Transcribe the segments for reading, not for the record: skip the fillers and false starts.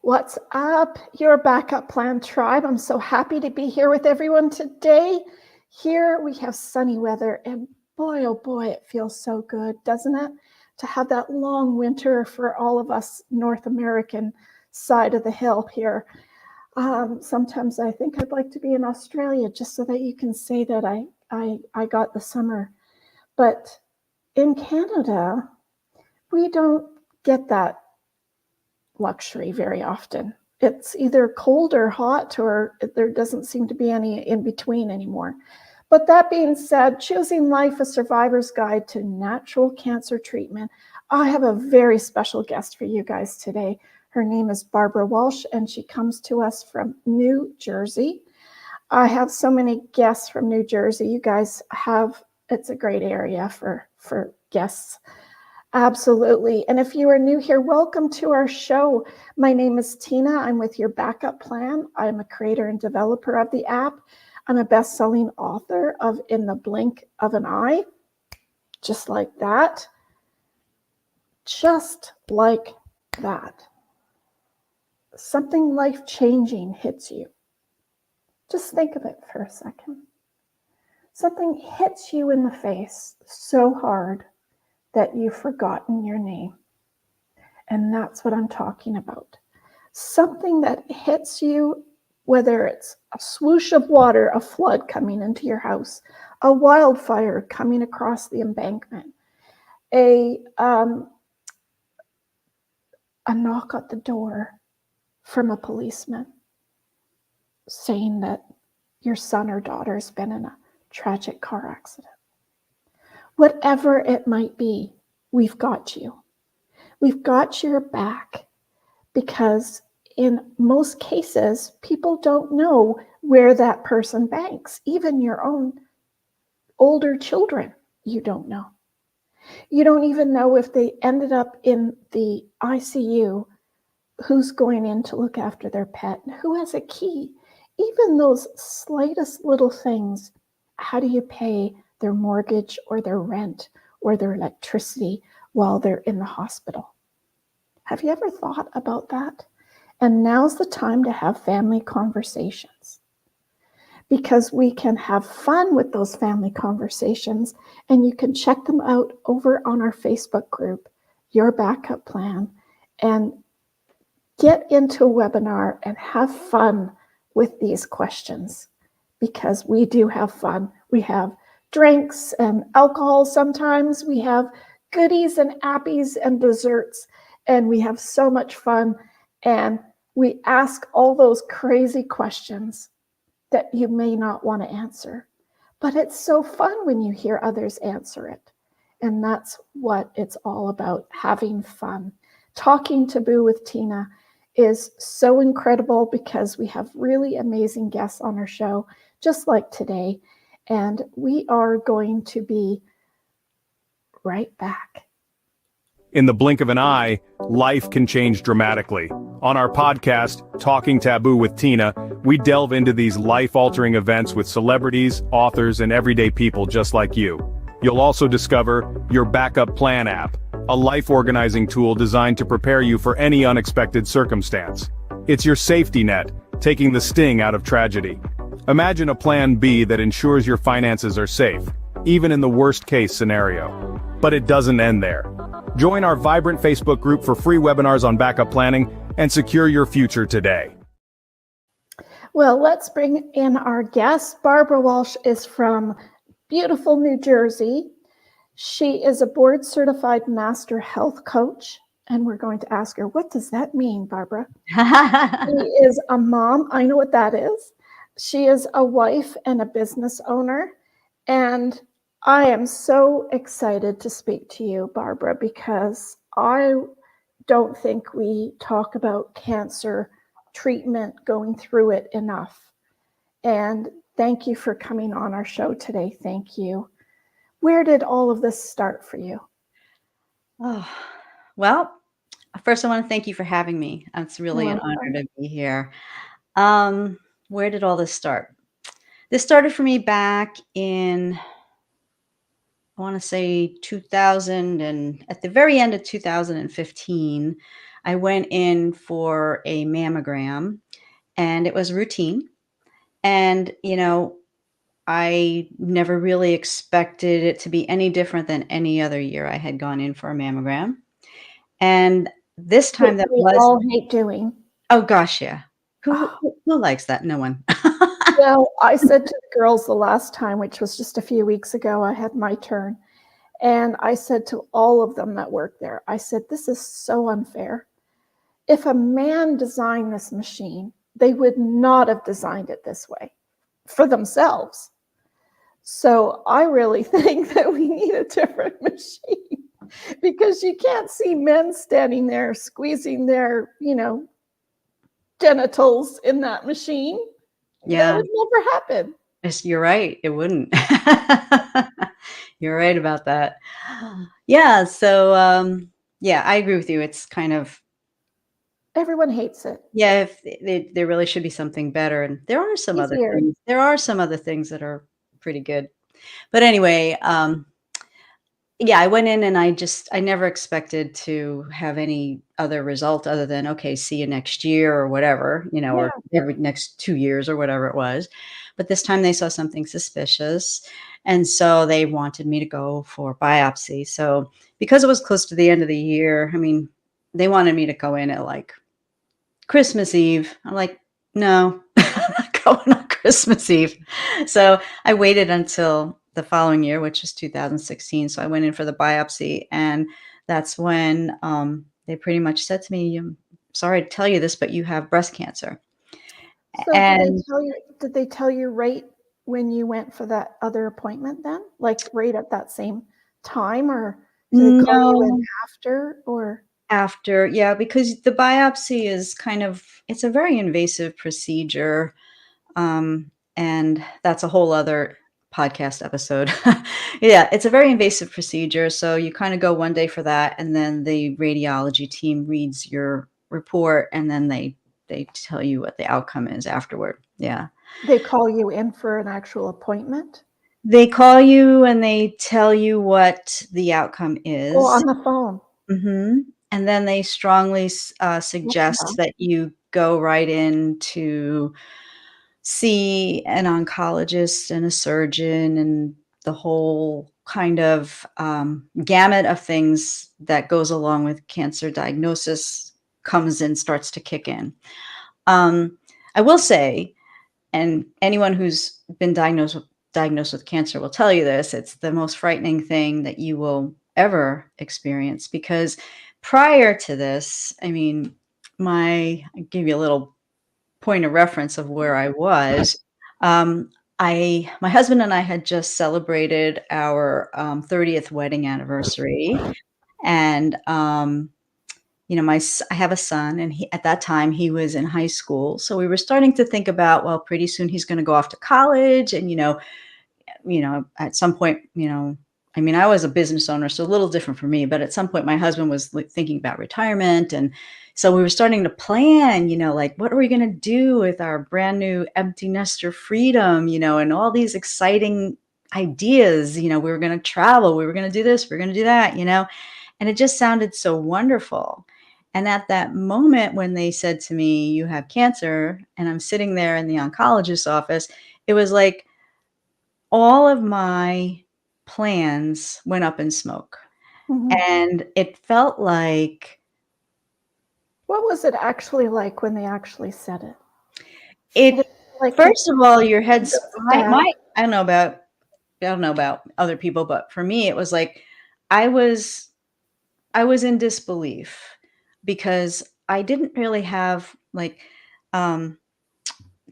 What's up, your backup plan tribe? I'm so happy to be here with everyone today. Here we have sunny weather, and boy, oh boy, it feels so good, doesn't it? To have that long winter for all of us North American side of the hill here. Sometimes I think I'd like to be in Australia just so that you can say that I got the summer. But in Canada, we don't get that luxury very often. It's either cold or hot, or there doesn't seem to be any in between anymore. But that being said, Choosing Life, a Survivor's Guide to Natural Cancer Treatment. I have a very special guest for you guys today. Her name is Barbara Walsh, and she comes to us from New Jersey. I have so many guests from New Jersey. You guys have, it's a great area for guests. Absolutely. And if you are new here, welcome to our show. My name is Tina. I'm with Your Backup Plan. I'm a creator and developer of the app. I'm a best-selling author of In the Blink of an Eye. Just like that. Just like that. Something life-changing hits you. Just think of it for a second. Something hits you in the face so hard that you've forgotten your name. And that's what I'm talking about. Something that hits you, whether it's a swoosh of water, a flood coming into your house, a wildfire coming across the embankment, a knock at the door from a policeman saying that your son or daughter's been in a tragic car accident. Whatever it might be, we've got you. We've got your back, because in most cases, people don't know where that person banks. Even your own older children, you don't know. You don't even know if they ended up in the ICU, who's going in to look after their pet, who has a key. Even those slightest little things. How do you pay their mortgage or their rent or their electricity while they're in the hospital? Have you ever thought about that? And now's the time to have family conversations, because we can have fun with those family conversations, and you can check them out over on our Facebook group, Your Backup Plan, and get into a webinar and have fun with these questions, because we do have fun. We have drinks and alcohol sometimes. We have goodies and appies and desserts, and we have so much fun. And we ask all those crazy questions that you may not want to answer. But it's so fun when you hear others answer it. And that's what it's all about, having fun. Talking Taboo with Tina is so incredible, because we have really amazing guests on our show, just like today. And we are going to be right back. In the blink of an eye, life can change dramatically. On our podcast, Talking Taboo with Tina, we delve into these life-altering events with celebrities, authors, and everyday people just like you. You'll also discover Your Backup Plan app, a life-organizing tool designed to prepare you for any unexpected circumstance. It's your safety net, taking the sting out of tragedy. Imagine a plan B that ensures your finances are safe, even in the worst-case scenario. But it doesn't end there. Join our vibrant Facebook group for free webinars on backup planning and secure your future today. Well, let's bring in our guest. Barbara Walsh is from beautiful New Jersey. She is a board-certified master health coach, and we're going to ask her, what does that mean, Barbara? She is a mom. I know what that is. She is a wife and a business owner, and I am so excited to speak to you, Barbara, because I don't think we talk about cancer treatment, going through it enough. And thank you for coming on our show today. Thank you. Where did all of this start for you? Oh, well, first I want to thank you for having me. It's really an honor to be here. Where did all this start? This started for me back in, I want to say 2000, and at the very end of 2015, I went in for a mammogram, and it was routine. And, I never really expected it to be any different than any other year I had gone in for a mammogram. And this Which time that we was all hate doing. oh gosh, yeah. Who likes that? No one. Well, I said to the girls the last time, which was just a few weeks ago, I had my turn, and I said to all of them that work there, I said, "This is so unfair. If a man designed this machine, they would not have designed it this way for themselves. So I really think that we need a different machine because you can't see men standing there squeezing their, genitals in that machine. That Yeah. would never happen." You're right, it wouldn't. You're right about that. Yeah, so, yeah, I agree with you. It's kind of Everyone hates it. yeah, if there really should be something better, and Easier. there are some other things that are pretty good. But anyway, yeah, I went in and I never expected to have any other result other than, "Okay, see you next year," or whatever, Yeah. or every next 2 years or whatever it was. But this time they saw something suspicious, and so they wanted me to go for biopsy. So, because it was close to the end of the year, I mean, they wanted me to go in at, like, Christmas Eve. I'm like, "No, I'm not going on Christmas Eve." So, I waited until the following year, which is 2016. So I went in for the biopsy, and that's when, they pretty much said to me, sorry to tell you this, but you have breast cancer." So And did they tell you right when you went for that other appointment then? Like right at that same time, or did they call you in no, after, or after, yeah, because the biopsy is it's a very invasive procedure. And that's a whole other podcast episode. Yeah, it's a very invasive procedure. So you kind of go one day for that, and then the radiology team reads your report, and then they tell you what the outcome is afterward. Yeah. they call you in for an actual appointment? They call you and they tell you what the outcome Oh, is. on the phone. Hmm. And then they strongly What suggest the that you go right in to see an oncologist and a surgeon and the whole kind of gamut of things that goes along with cancer diagnosis comes in, starts to kick in. I will say, and anyone who's been diagnosed with cancer will tell you this, it's the most frightening thing that you will ever experience, because prior to this, I mean, I'll give you a little point of reference of where I was. Um, my husband and I had just celebrated our 30th wedding anniversary, and I have a son, and at that time he was in high school, so we were starting to think about, well, pretty soon he's going to go off to college, and at some point, I mean, I was a business owner, so a little different for me, but at some point my husband was thinking about retirement. And so we were starting to plan, like, what are we going to do with our brand new empty nester freedom, and all these exciting ideas. We were going to travel, we were going to do this, we are going to do that, and it just sounded so wonderful. And at that moment when they said to me, "You have cancer," and I'm sitting there in the oncologist's office, it was like all of my plans went up in smoke. Mhm. And it felt like What was it actually like when they actually said it? Did it it feel like you first of all, your took head's a stab? I don't know about other people, but for me, it was like I was I was in disbelief, because I didn't really have, like, um,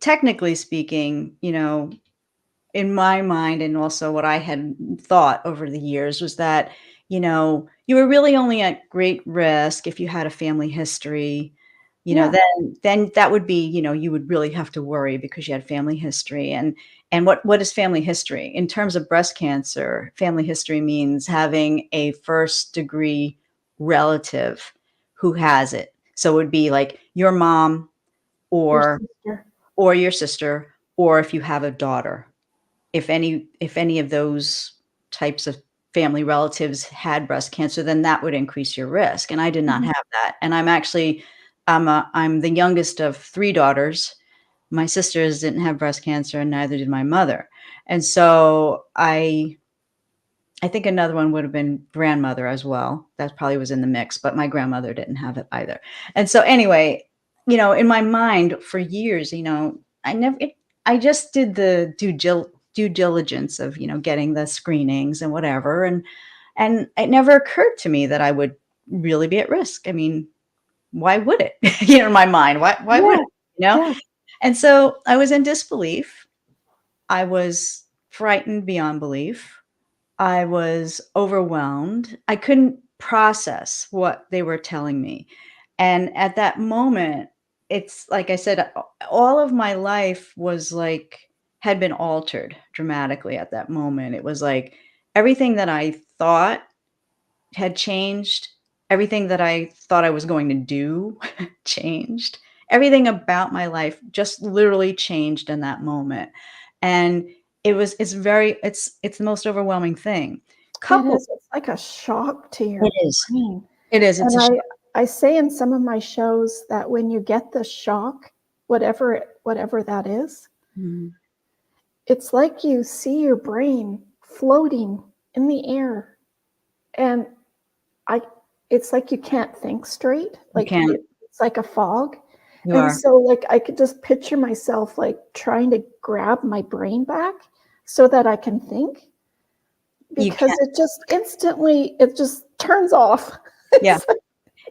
technically speaking, in my mind, and also what I had thought over the years, was that, you were really only at great risk if you had a family history. Yeah. Then that would be, you would really have to worry because you had family history. And what is family history? In terms of breast cancer, family history means having a first degree relative who has it. So it would be like your mom, Your or sister. your sister, or if you have a daughter, if any of those types of family relatives had breast cancer, then that would increase your risk, and I did not Mhm. have that, and I'm the youngest of 3 daughters. My sisters didn't have breast cancer, and neither did my mother, and so I think another one would have been grandmother as well. That probably was in the mix, but my grandmother didn't have it either. And so anyway, in my mind for years, I just did the due diligence of, getting the screenings and whatever. And it never occurred to me that I would really be at risk. I mean, why would it? In my mind, why would Yeah, it? You know? yeah. And so I was in disbelief. I was frightened beyond belief. I was overwhelmed. I couldn't process what they were telling me. And at that moment, it's like I said, all of my life was like had been altered dramatically at that moment. It was like everything that I thought had changed, everything that I thought I was going to do changed. Everything about my life just literally changed in that moment. And it's the most overwhelming thing. It Coupled is. It's like a shock to It your is. brain. It is, it's And a sh I say in some of my shows that when you get the shock, whatever that is, Mhm. it's like you see your brain floating in the air, and I it's like you can't think straight, You like, can't. it's like a fog, You and are. so, like, I could just picture myself, like, trying to grab my brain back so that I can think, You because can't. it just turns off. Yeah. It's like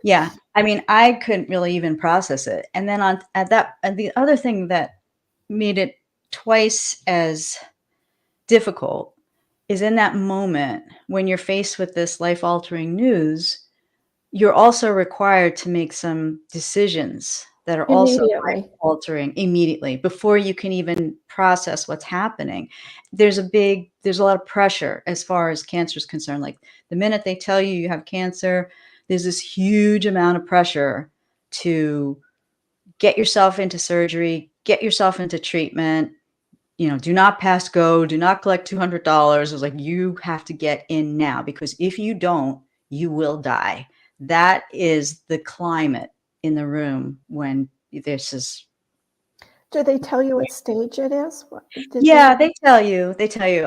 Yeah. I mean, I couldn't really even process it. And then and the other thing that made it twice as difficult is in that moment when you're faced with this life-altering news, you're also required to make some decisions that are also immediately. life-altering immediately before you can even process what's happening. There's a lot of pressure as far as cancer is concerned. Like, the minute they tell you you have cancer, there's this huge amount of pressure to get yourself into surgery, get yourself into treatment, do not pass go, do not collect $200. It's like, you have to get in now, because if you don't, you will die. That is the climate in the room when this is. Do they tell you what stage it is? What did they Yeah, they tell you.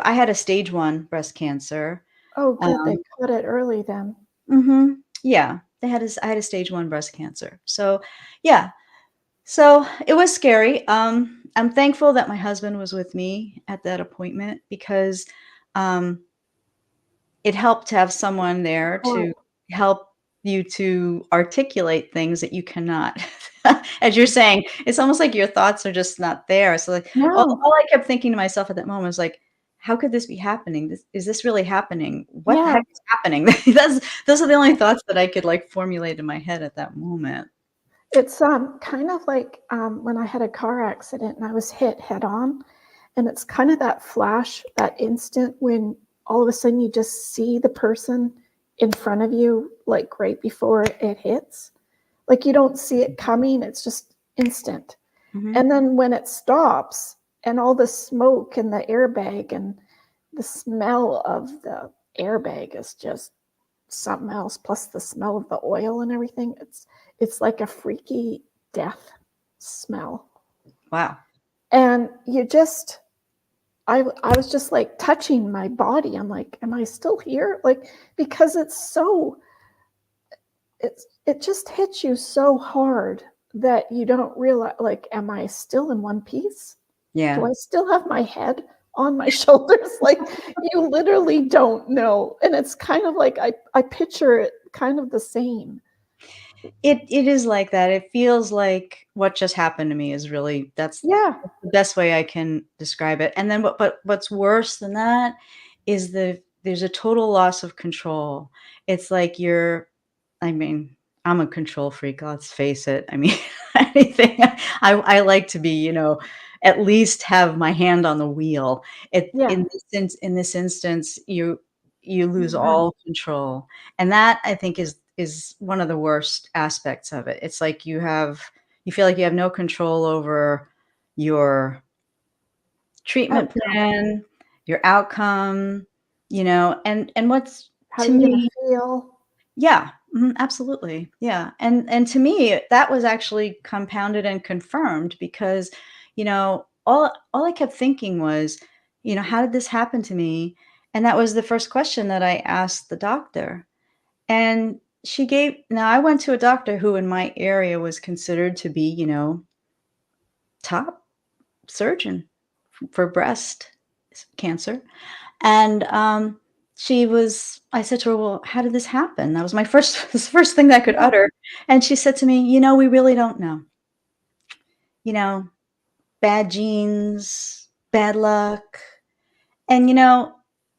I had a stage 1 breast cancer. Oh, good, they Um, caught it early then. yeah, I had a stage 1 breast cancer. So, yeah. So, it was scary. I'm thankful that my husband was with me at that appointment because, um it helped to have someone there to Oh, help you to articulate things that you cannot. As you're saying, it's almost like your thoughts are just not there. So, like, all no. I kept thinking to myself at that moment was like, "How could this be happening? Is this really happening? What the Yeah, heck is happening?" Those are the only thoughts that I could, like, formulate in my head at that moment. it's, kind of like, when I had a car accident and I was hit head on, and it's kind of that flash, that instant when all of a sudden you just see the person in front of you, like, right before it hits. Like, you don't see it coming, it's just instant. Mhm. And then when it stops and all the smoke and the airbag and the smell of the airbag is just something else, plus the smell of the oil and everything. It's like a freaky death smell. Wow. And I was just like touching my body. I'm like, am I still here? Like, because it just hits you so hard that you don't realize, like, am I still in one piece? Do Yeah. I still have my head on my shoulders? Like, you literally don't know. And it's kind of like I picture it kind of the same. It is like that. It feels like what just happened to me is really Yeah. that's the best way I can describe it. And then what's worse than that is there's a total loss of control. It's like I mean, I'm a control freak, let's face it. I mean, anything I like to be, at least have my hand on the wheel. Yeah. In this instance, you lose Yeah. all control. And that, I think, is one of the worst aspects of it. It's like you feel like you have no control over your treatment Outcome. plan, your outcome. and what's How are to you going to me, feel? yeah, absolutely, yeah, and to me, that was actually compounded and confirmed because, all I kept thinking was, how did this happen to me? And that was the first question that I asked the doctor. And now I went to a doctor who in my area was considered to be, top surgeon for breast cancer. And I said to her, well, how did this happen? That was my first, this first thing that I could Yeah. utter. And she said to me, we really don't know. You know, bad genes, bad luck. And,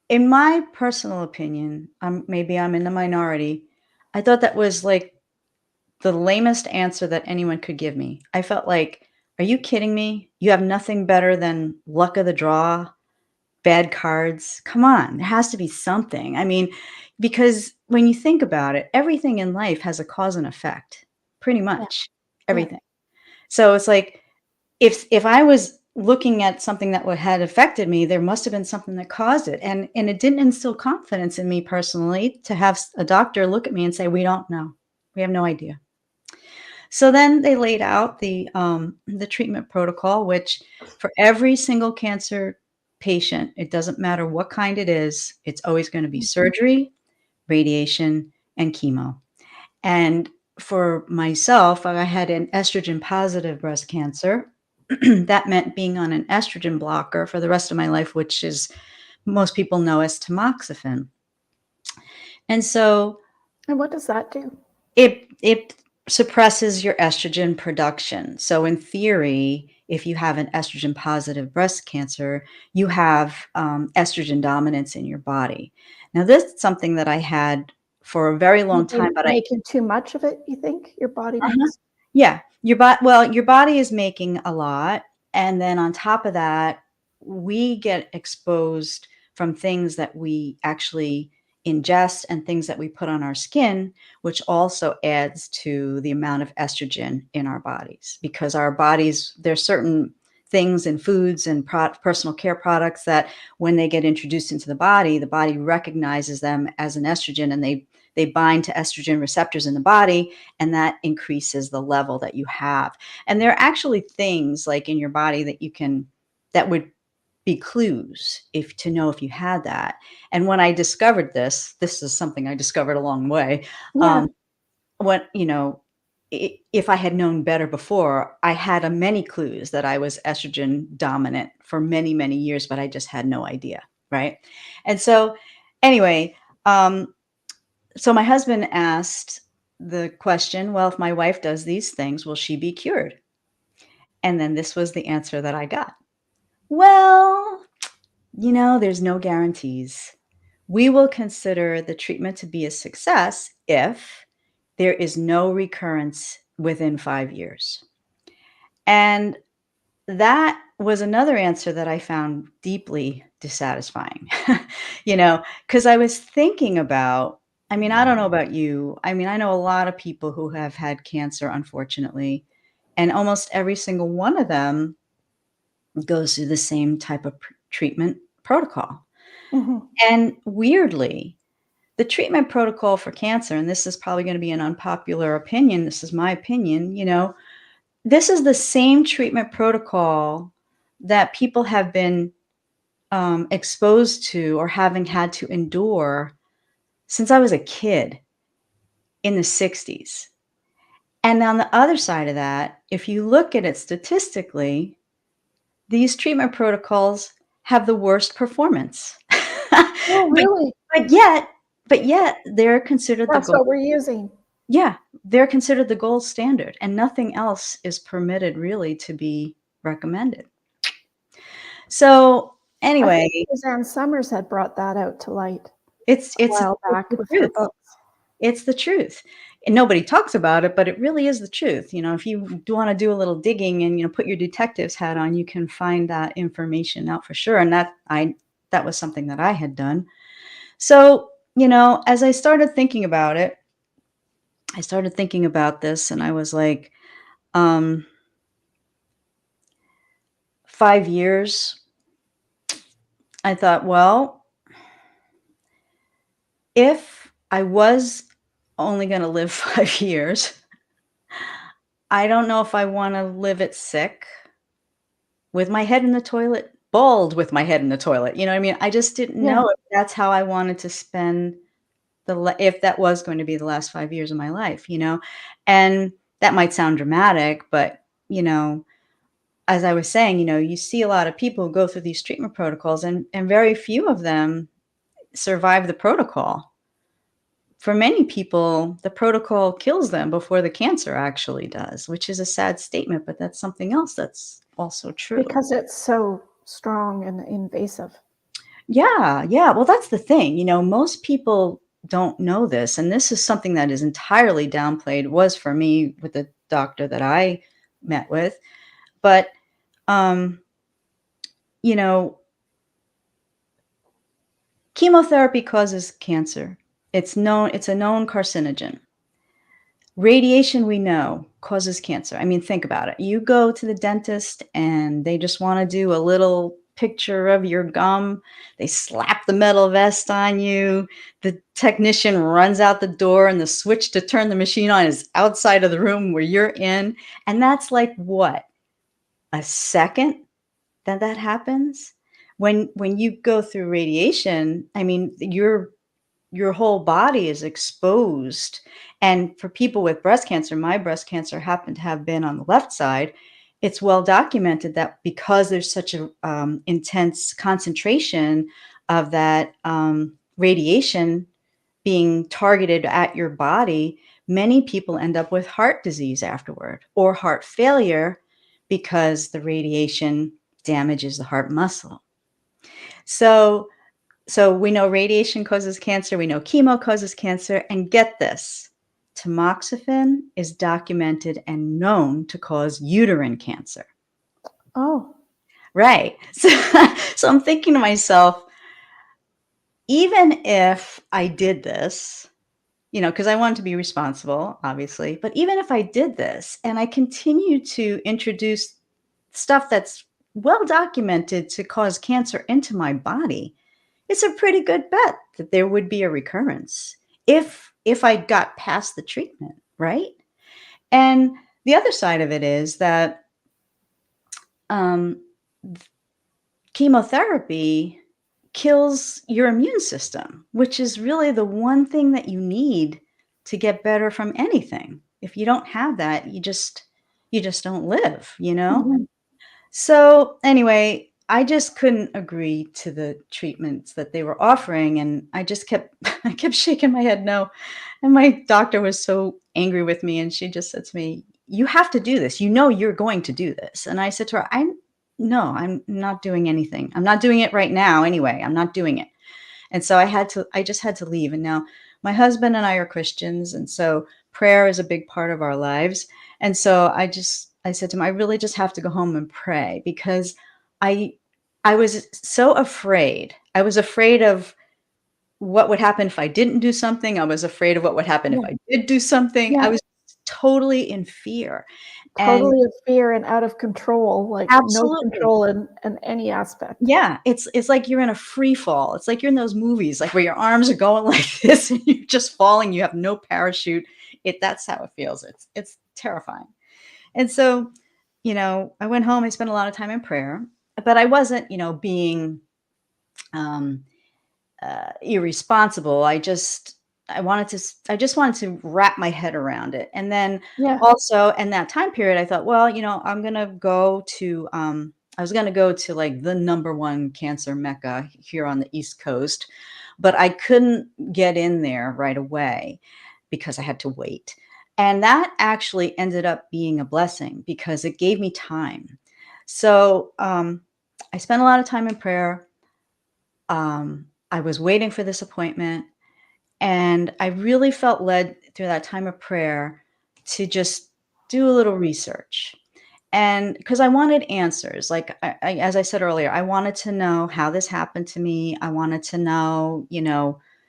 in my personal opinion, maybe I'm in the minority. I thought that was like the lamest answer that anyone could give me. I felt like, are you kidding me? You have nothing better than luck of the draw, bad cards. Come on, there has to be something. I mean, because when you think about it, everything in life has a cause and effect, pretty Yeah. much Yeah. everything. So it's like if I was looking at something that had affected me, there must have been something that caused it, and it didn't instill confidence in me personally to have a doctor look at me and say, "We don't know, we have no idea." So then they laid out the treatment protocol, which for every single cancer patient, it doesn't matter what kind it is, it's always going to be Mhm. surgery, radiation, and chemo. And for myself, I had an estrogen positive breast cancer. That meant being on an estrogen blocker for the rest of my life, which is most people know as tamoxifen. And so And what does that do? it suppresses your estrogen production. So in theory, if you have an estrogen positive breast cancer, you have estrogen dominance in your body. Now, this is something that I had for a very long time, but Making too much of it, you think your body uh-huh. makes? Yeah, your body is making a lot, and then on top of that, we get exposed from things that we actually ingest and things that we put on our skin, which also adds to the amount of estrogen in our bodies because our bodies, there's certain things in foods and personal care products that when they get introduced into the body recognizes them as an estrogen, and they bind to estrogen receptors in the body, and that increases the level that you have. And there are actually things like in your body that would be clues if to know if you had that. And when I discovered this is something I discovered along the way. Yeah. Um, what if I had known better before, I had many clues that I was estrogen dominant for many, many years, but I just had no idea, right? And so, anyway, so my husband asked the question, well, if my wife does these things, will she be cured? And then this was the answer that I got. Well, there's no guarantees. We will consider the treatment to be a success if there is no recurrence within 5 years. And that was another answer that I found deeply dissatisfying, because I was thinking about, I mean, I don't know about you. I mean, I know a lot of people who have had cancer, unfortunately, and almost every single one of them goes through the same type of treatment protocol. Mhm. And weirdly, the treatment protocol for cancer, and this is probably going to be an unpopular opinion, this is my opinion, this is the same treatment protocol that people have been exposed to or having had to endure since I was a kid in the 60s. And on the other side of that, if you look at it statistically, these treatment protocols have the worst performance. Oh, but, really? but yet they're considered the That's gold. what we're using. Yeah, they're considered the gold standard, and nothing else is permitted really to be recommended. So I think anyway, Suzanne Summers had brought that out to light it's a it's while it's back the with her truth. books. It's the truth. And nobody talks about it, but it really is the truth. If you do want to do a little digging and put your detective's hat on, you can find that information out for sure. And that was something that I had done. So, as I started thinking about it, I started thinking about this and I was like, um, 5 years, I thought, well, if I was only going to live 5 years, I don't know if I want to live it sick with my head in the toilet, bald with my head in the toilet. You know what I mean? I just didn't Yeah. know if that's how I wanted to spend if that was going to be the last 5 years of my life, and that might sound dramatic, but, as I was saying, you see a lot of people who go through these treatment protocols and very few of them survive the protocol. For many people, the protocol kills them before the cancer actually does, which is a sad statement, but that's something else that's also true. Because it's so strong and invasive. Yeah, yeah. Well, that's the thing. Most people don't know this, and this is something that is entirely downplayed. Was for me with the doctor that I met with, but um, you know, chemotherapy causes cancer. It's a known carcinogen. Radiation, we know, causes cancer. I mean, think about it. You go to the dentist and they just want to do a little picture of your gum. They slap the metal vest on you. The technician runs out the door and the switch to turn the machine on is outside of the room where you're in. And that's like what? A second that happens? When you go through radiation, I mean, your whole body is exposed. And for people with breast cancer, my breast cancer happened to have been on the left side. It's well documented that because there's such a intense concentration of that radiation being targeted at your body, many people end up with heart disease afterward or heart failure because the radiation damages the heart muscle. So we know radiation causes cancer, we know chemo causes cancer, and get this, tamoxifen is documented and known to cause uterine cancer. Oh, Right. So I'm thinking to myself, even if I did this, because I wanted to be responsible, obviously, but even if I did this and I continue to introduce stuff that's well documented to cause cancer into my body, it's a pretty good bet that there would be a recurrence if I got past the treatment, right? And the other side of it is that um, chemotherapy kills your immune system, which is really the one thing that you need to get better from anything. If you don't have that, you just don't live. mhm. So anyway, I just couldn't agree to the treatments that they were offering, and I just kept I kept shaking my head no. And my doctor was so angry with me, and she just said to me, "You have to do this. You know you're going to do this." And I said to her, I'm not doing anything. I'm not doing it right now anyway. I'm not doing it." And so I just had to leave. And now my husband and I are Christians. And so prayer is a big part of our lives. And so I said to him, I really just have to go home and pray because I, I was so afraid. I was afraid of what would happen if I didn't do something. I was afraid of what would happen if Yeah, I did do something. I yeah. was totally in fear. And Totally in fear and out of control, like no absolutely. control in any aspect. Yeah, it's like you're in a free fall. It's like you're in those movies, like, where your arms are going like this and you're just falling, you have no parachute. That's how it feels. It's terrifying. And so, I went home, I spent a lot of time in prayer, but I wasn't, um, irresponsible. I just wanted to wrap my head around it. And then Yeah. also in that time period, I thought, well, I was going to go to like the number one cancer mecca here on the East Coast, but I couldn't get in there right away because I had to wait. And that actually ended up being a blessing because it gave me time. So I spent a lot of time in prayer. I was waiting for this appointment, and I really felt led through that time of prayer to just do a little research. And because I wanted answers, like as I said earlier, I wanted to know how this happened to me. I wanted to know,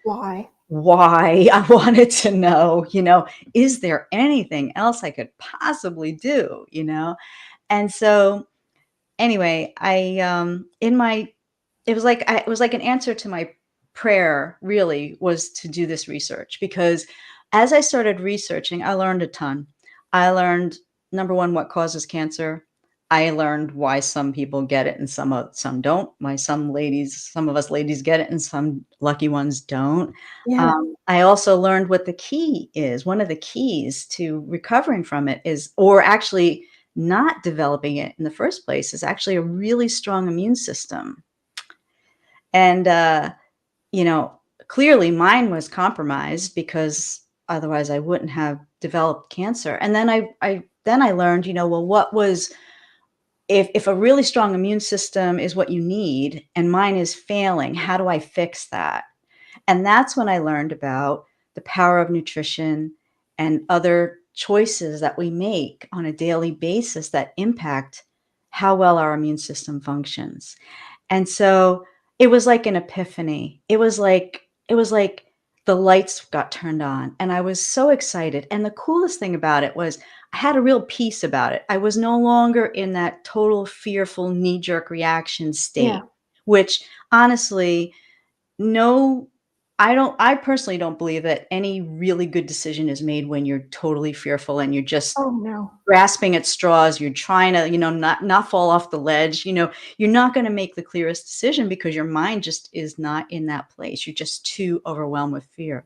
Why? why. I wanted to know, is there anything else I could possibly do? And so anyway, I in my it was like an answer to my prayer really was to do this research, because as I started researching, I learned a ton. I learned, number one, what causes cancer. I learned why some people get it and some don't. Why some of us ladies get it and some lucky ones don't. Yeah. I also learned what the key is. One of the keys to recovering from it is, or actually not developing it in the first place, is actually a really strong immune system. And you know, clearly mine was compromised, because otherwise I wouldn't have developed cancer. And then I learned, well, what was, if a really strong immune system is what you need and mine is failing, how do I fix that? And that's when I learned about the power of nutrition and other choices that we make on a daily basis that impact how well our immune system functions. And so it was like an epiphany. It was like the lights got turned on and I was so excited. And the coolest thing about it was I had a real peace about it. I was no longer in that total fearful knee-jerk reaction Yeah. state, which honestly, no, I personally don't believe that any really good decision is made when you're totally fearful and you're just Oh, no. grasping at straws. You're trying to, not fall off the ledge. You're not going to make the clearest decision because your mind just is not in that place. You're just too overwhelmed with fear.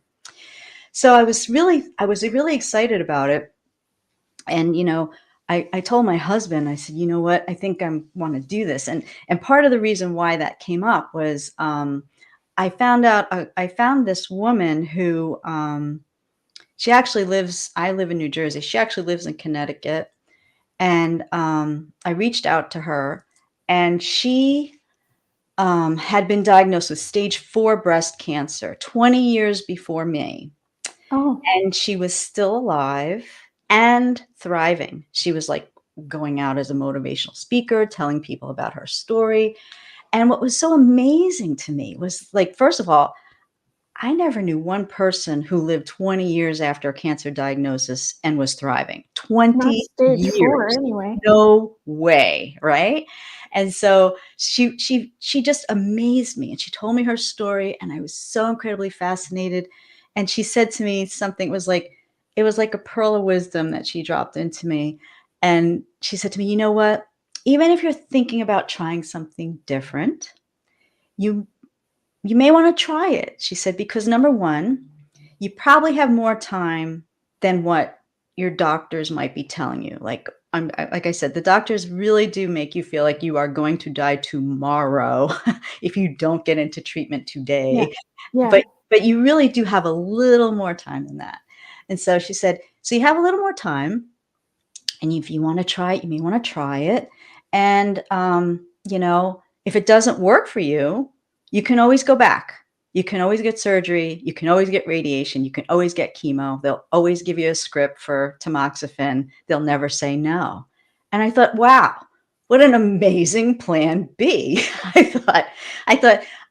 So I was really excited about it. And, I told my husband, I said, you know what, I think I want to do this. And part of the reason why that came up was, I found this woman who, she actually lives, I live in New Jersey. She actually lives in Connecticut. And I reached out to her, and she had been diagnosed with stage 4 breast cancer 20 years before me. Oh, And she was still alive and thriving. She was like going out as a motivational speaker, telling people about her story. And what was so amazing to me was, like, first of all, I never knew one person who lived 20 years after a cancer diagnosis and was thriving. not 20 stage 4 years. anyway. No way, right? And so she just amazed me, and she told me her story, and I was so incredibly fascinated. And she said to me something, it was like a pearl of wisdom that she dropped into me. And she said to me, "You know what? Even if you're thinking about trying something different, you you may want to try it," she said, "because number one, you probably have more time than what your doctors might be telling you." Like I said, the doctors really do make you feel like you are going to die tomorrow if you don't get into treatment Yeah. today. Yeah. But you really do have a little more time than that. And so she said, "So you have a little more time, and if you want to try it, you may want to try it. And, if it doesn't work for you, you can always go back. You can always get surgery. You can always get radiation. You can always get chemo. They'll always give you a script for tamoxifen. They'll never say no." And I thought, wow, what an amazing plan B. I thought,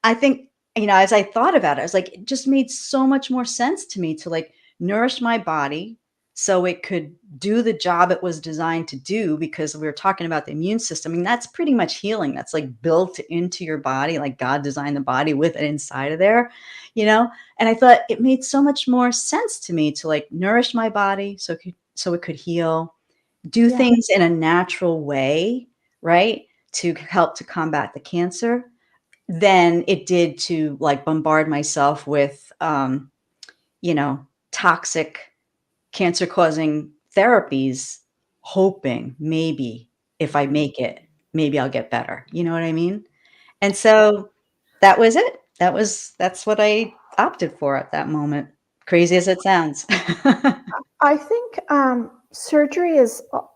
I think, as I thought about it, I was like, it just made so much more sense to me to, like, nourish my body so it could do the job it was designed to do, because we were talking about the immune system. I mean, that's pretty much healing. That's like built into your body, like God designed the body with it inside of there, you know? And I thought it made so much more sense to me to, like, nourish my body so it could heal, do Yeah. things in a natural way, right? To help to combat the cancer, than it did to, like, bombard myself with, toxic cancer causing therapies, hoping maybe if I make it, maybe I'll get better. You know what I mean? And so that was it. That's what I opted for at that moment. Crazy as it sounds. I think surgery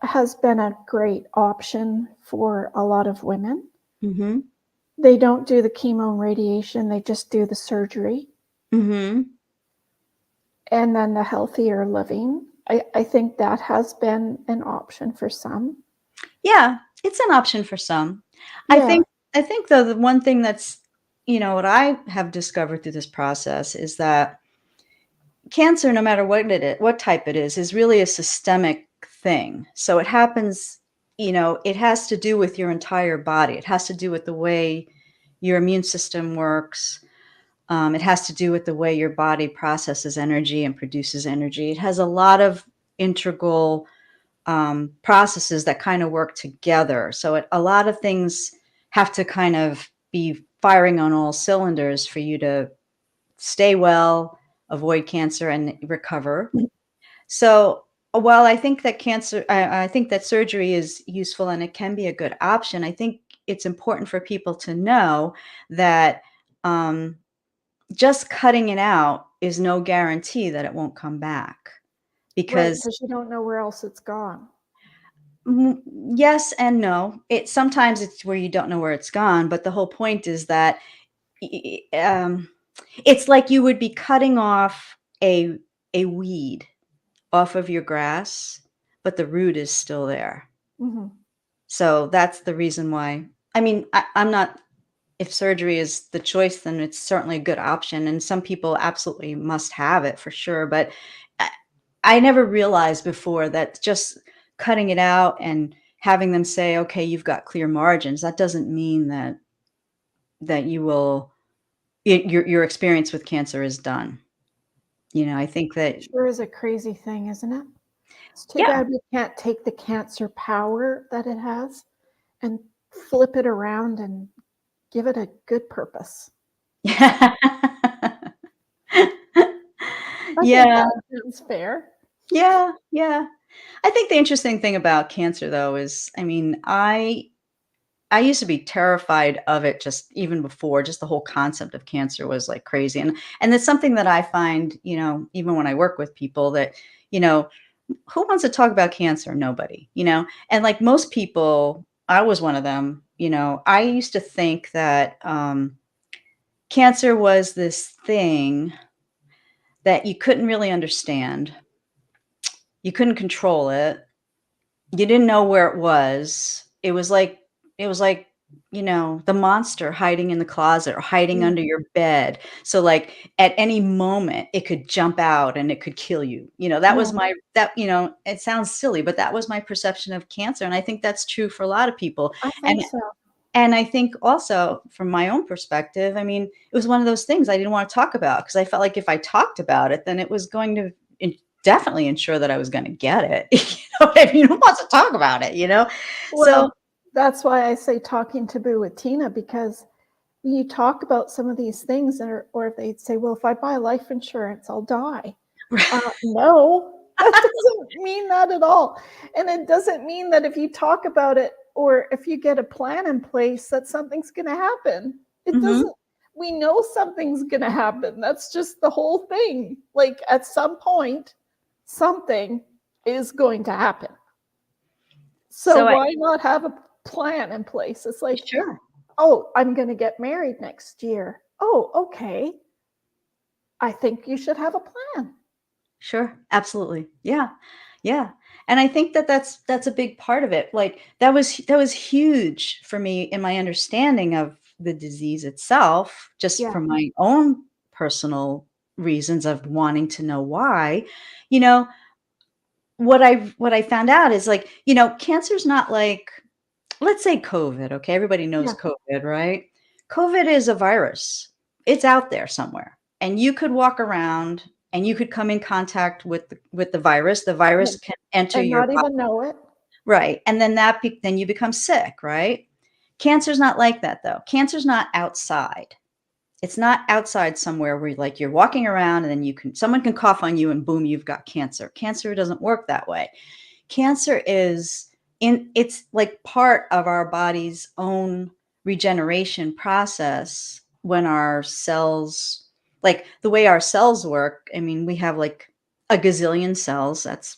has been a great option for a lot of women. Mhm. They don't do the chemo and radiation, they just do the surgery Mhm. and then the healthier living. I think that has been an option for some. Yeah, it's an option for some. I Yeah. think I think though the one thing that's, what I have discovered through this process is that cancer, no matter what type it is really a systemic thing. So it happens, it has to do with your entire body. It has to do with the way your immune system works. It has to do with the way your body processes energy and produces energy. It has a lot of integral processes that kind of work together. So a lot of things have to kind of be firing on all cylinders for you to stay well, avoid cancer, and recover. So while I think that I think that surgery is useful and it can be a good option, I think it's important for people to know that um, just cutting it out is no guarantee that it won't come back. Right, Because because you don't know where else it's gone. yes and no. Sometimes it's where you don't know where it's gone, but the whole point is that y- um, it's like you would be cutting off a weed off of your grass, but the root is still there. Mhm. So that's the reason why. I mean, I'm not. If surgery is the choice, then it's certainly a good option, and some people absolutely must have it for sure. But I, I never realized before that just cutting it out and having them say, "Okay, you've got clear margins," that doesn't mean that you will your experience with cancer is done. I think that Sure is a crazy thing, isn't it? It's too yeah. bad we can't take the cancer power that it has and flip it around and give it a good purpose. I think Yeah, that sounds fair. yeah, yeah. I think the interesting thing about cancer though is, I mean, I used to be terrified of it just even before, just the whole concept of cancer was like crazy. And it's something that I find, even when I work with people that, you know, who wants to talk about cancer? Nobody. And like most people, I was one of them, I used to think that cancer was this thing that you couldn't really understand. You couldn't control it. You didn't know where it was. It was like, the monster hiding in the closet or hiding Mm, under your bed. So like at any moment it could jump out and it could kill you. That yeah, was it sounds silly, but that was my perception of cancer. And I think that's true for a lot of people. I And think so. and I think also from my own perspective, I mean, it was one of those things I didn't want to talk about because I felt like if I talked about it, then it was going to definitely ensure that I was going to get it. You know what I mean? Who wants to talk about it? So, Well, that's why I say talking taboo with Tina, because when you talk about some of these things, or if they'd say, well, if I buy life insurance, I'll die. No, that doesn't mean that at all. And it doesn't mean that if you talk about it or if you get a plan in place that something's going to happen. It mhm. doesn't, we know something's going to happen. That's just the whole thing. Like at some point, something is going to happen. So So I why not have a plan in place? It's like, sure. oh, I'm going to get married next year. Oh, okay. I think you should have a plan. Sure, absolutely. Yeah. Yeah. And I think that that's a big part of it. Like that was huge for me in my understanding of the disease itself, just Yeah. from my own personal reasons of wanting to know why. You know, what I found out is like, cancer's not like, let's say COVID, okay? Everybody knows Yeah. COVID, right? COVID is a virus. It's out there somewhere. And you could walk around and you could come in contact with the virus. The Yeah. virus can enter And your not body, even know it. right? And then then you become sick, right? Cancer's not like that though. Cancer's not outside. It's not outside somewhere where like you're walking around and then someone can cough on you and boom, you've got cancer. Cancer doesn't work that way. Cancer is it's like part of our body's own regeneration process when our cells, like the way our cells work. I mean, we have like a gazillion cells. That's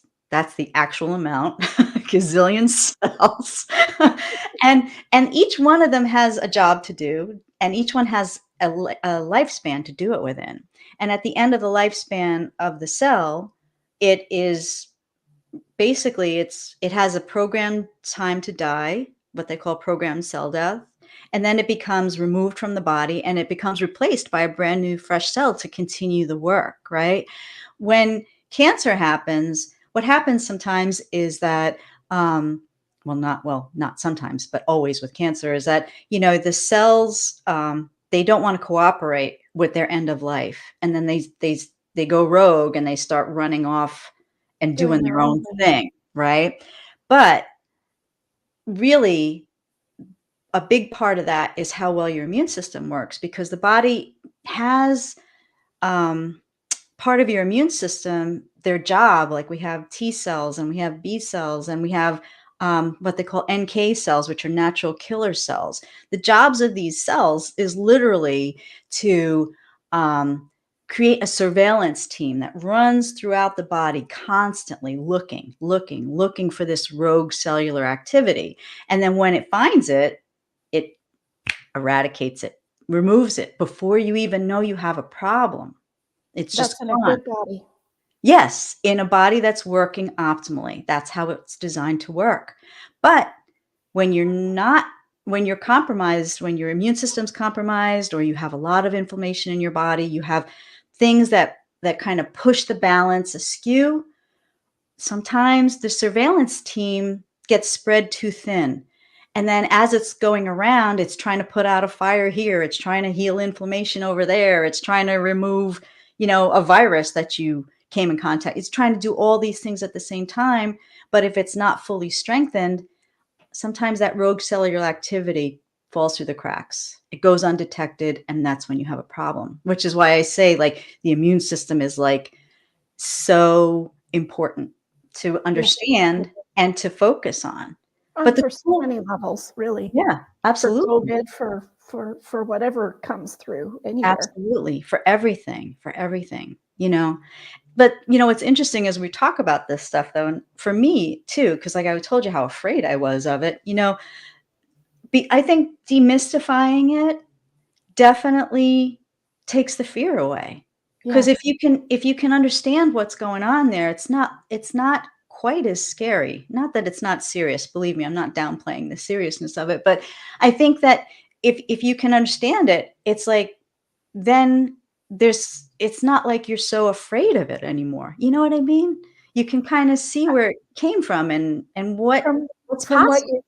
the actual amount. Gazillion cells. And each one of them has a job to do, and each one has a lifespan to do it within. And at the end of the lifespan of the cell, it is basically it has a programmed time to die, what they call programmed cell death, and then it becomes removed from the body and it becomes replaced by a brand new fresh cell to continue the work, right? When cancer happens, what happens sometimes is that not sometimes, but always with cancer is that the cells, they don't want to cooperate with their end of life, and then they go rogue and they start running off and doing Doing their their own own thing. thing, right? But really, a big part of that is how well your immune system works, because the body has um, part of your immune system, their job, like we have T cells and we have B cells and we have what they call NK cells, which are natural killer cells. The jobs of these cells is literally to um, create a surveillance team that runs throughout the body constantly looking for this rogue cellular activity. And then when it finds it, it eradicates it, removes it before you even know you have a problem. It's just That's in a gone. good body. Yes, in a body that's working optimally. That's how it's designed to work. But when you're not, when you're compromised, when your immune system's compromised, or you have a lot of inflammation in your body, you have things that kind of push the balance askew, sometimes the surveillance team gets spread too thin. And then as it's going around, it's trying to put out a fire here, it's trying to heal inflammation over there, it's trying to remove, a virus that you came in contact. It's trying to do all these things at the same time, but if it's not fully strengthened, sometimes that rogue cellular activity falls through the cracks. It goes undetected, and that's when you have a problem, which is why I say, like, the immune system is, like, so important to Yeah. understand and to focus on. But And the for so cool many levels, really. Yeah, For absolutely. COVID, for whatever comes through anywhere. Absolutely, for everything, But, what's interesting as we talk about this stuff, though, and for me too, because like I told you how afraid I was of it, I think demystifying it definitely takes the fear away. Because Yes. if you can understand what's going on there, it's not quite as scary. Not that it's not serious, believe me, I'm not downplaying the seriousness of it, but I think that if you can understand it, it's like then it's not like you're so afraid of it anymore. You know what I mean? You can kinda see where it came from and From what's from what possible. you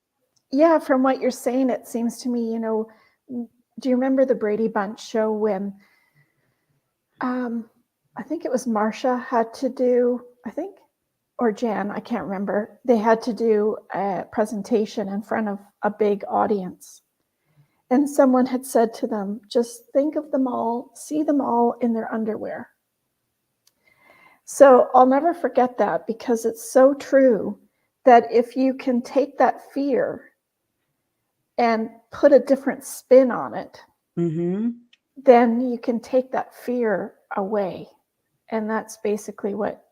Yeah, from what you're saying, it seems to me, do you remember the Brady Bunch show when, um, I think it was Marsha had to do, I think, or Jan, I can't remember. They had to do a presentation in front of a big audience. And someone had said to them, just think of them all, see them all in their underwear. So I'll never forget that, because it's so true that if you can take that fear and put a different spin on it, Mhm. then you can take that fear away. And that's basically what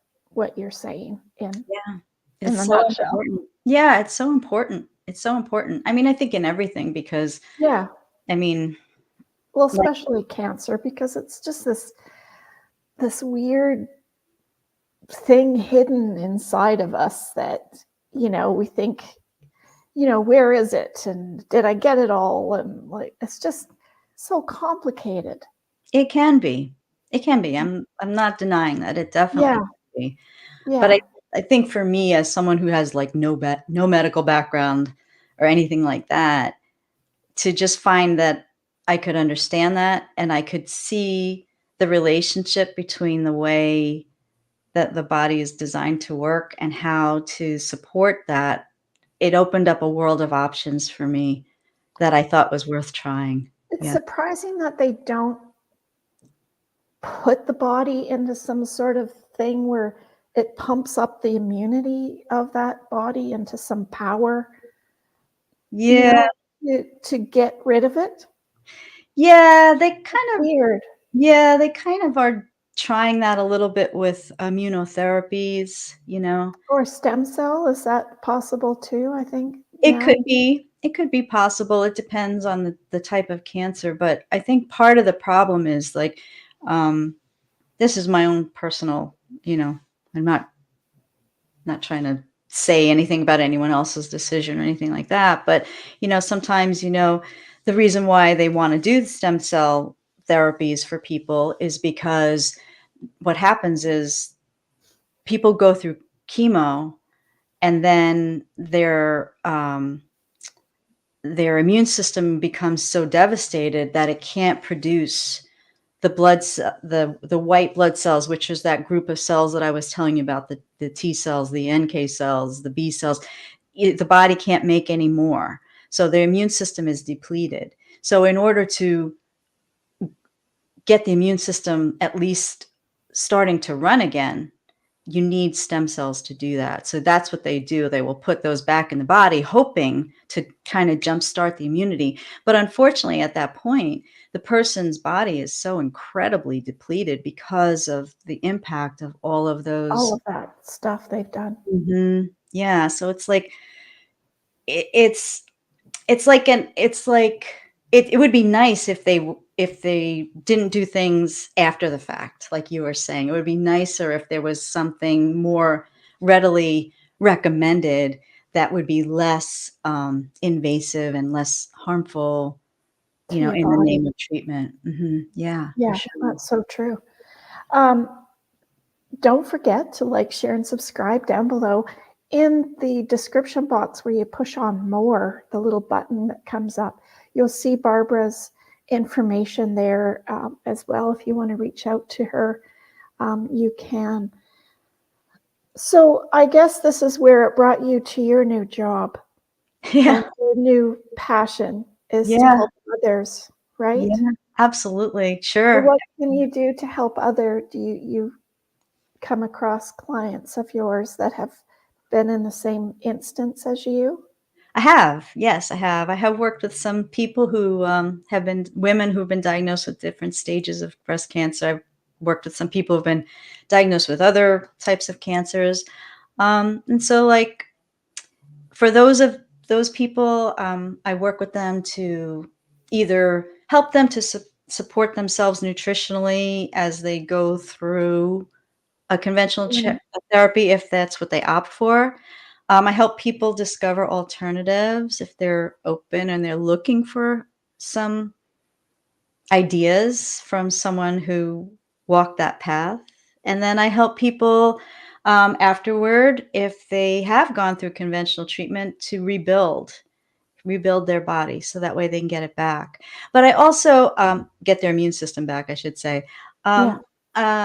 you're saying Yeah. in It's a so nutshell. important. Yeah, it's so important. It's so important. I mean, I think in everything because, Yeah. I mean, Well, like especially cancer, because it's just this weird thing hidden inside of us that, we think, where is it? And did I get it all? And like, it's just so complicated. it can be. It can be. I'm not denying that. It definitely Yeah. can be. But Yeah. I think for me as someone who has, like, no medical background or anything like that, to just find that I could understand that and I could see the relationship between the way that the body is designed to work and how to support that, it opened up a world of options for me that I thought was worth trying. It's Yeah. surprising that they don't put the body into some sort of thing where it pumps up the immunity of that body into some power, you Yeah. know, to get rid of it. Yeah, It's weird. they kind of are trying that a little bit with immunotherapies. Or stem cell, is that possible too, I think It now? could be. It could be possible. It depends on the type of cancer, but I think part of the problem is, like, um, this is my own personal, I'm not trying to say anything about anyone else's decision or anything like that, but, sometimes, the reason why they wanna do the stem cell therapies for people is because what happens is people go through chemo and then their immune system becomes so devastated that it can't produce the the white blood cells, which is that group of cells that I was telling you about, the T cells, the NK cells, the B cells, the body can't make any more. So the immune system is depleted. So in order to get the immune system at least starting to run again, you need stem cells to do that. So that's what they do. They will put those back in the body, hoping to kind of jumpstart the immunity. But unfortunately, at that point, the person's body is so incredibly depleted because of the impact of all of All those. of that stuff they've done. Yeah. So it's like, it's it's like it would be nice if they didn't do things after the fact, like you were saying. It would be nicer if there was something more readily recommended that would be less invasive and less harmful, To your in the body. name of treatment. Yeah, for Yeah, sure. that's so true. Um, don't forget to like, share, and subscribe down below. In the description box where you push on more, the little button that comes up, you'll see Barbara's information there as well. If you want to reach out to her, you can. So I guess this is where it brought you to your new job and Yeah, your new passion is to yeah, help others, right? yeah, absolutely. So Sure. what can you do to help other? Do you come across clients of yours that have been in the same instance as you? I have. Yes, I have. I have worked with some people who have been women who've been diagnosed with different stages of breast cancer. I've worked with some people who've been diagnosed with other types of cancers. And so, like, for those people, I work with them to either help them to support themselves nutritionally as they go through a conventional Mhm. therapy if that's what they opt for. I help people discover alternatives if they're open and they're looking for some ideas from someone who walked that path. And then I help people afterward, if they have gone through conventional treatment, to rebuild their body so that way they can get it back. But I also get their immune system back, I should say. Yeah, Um,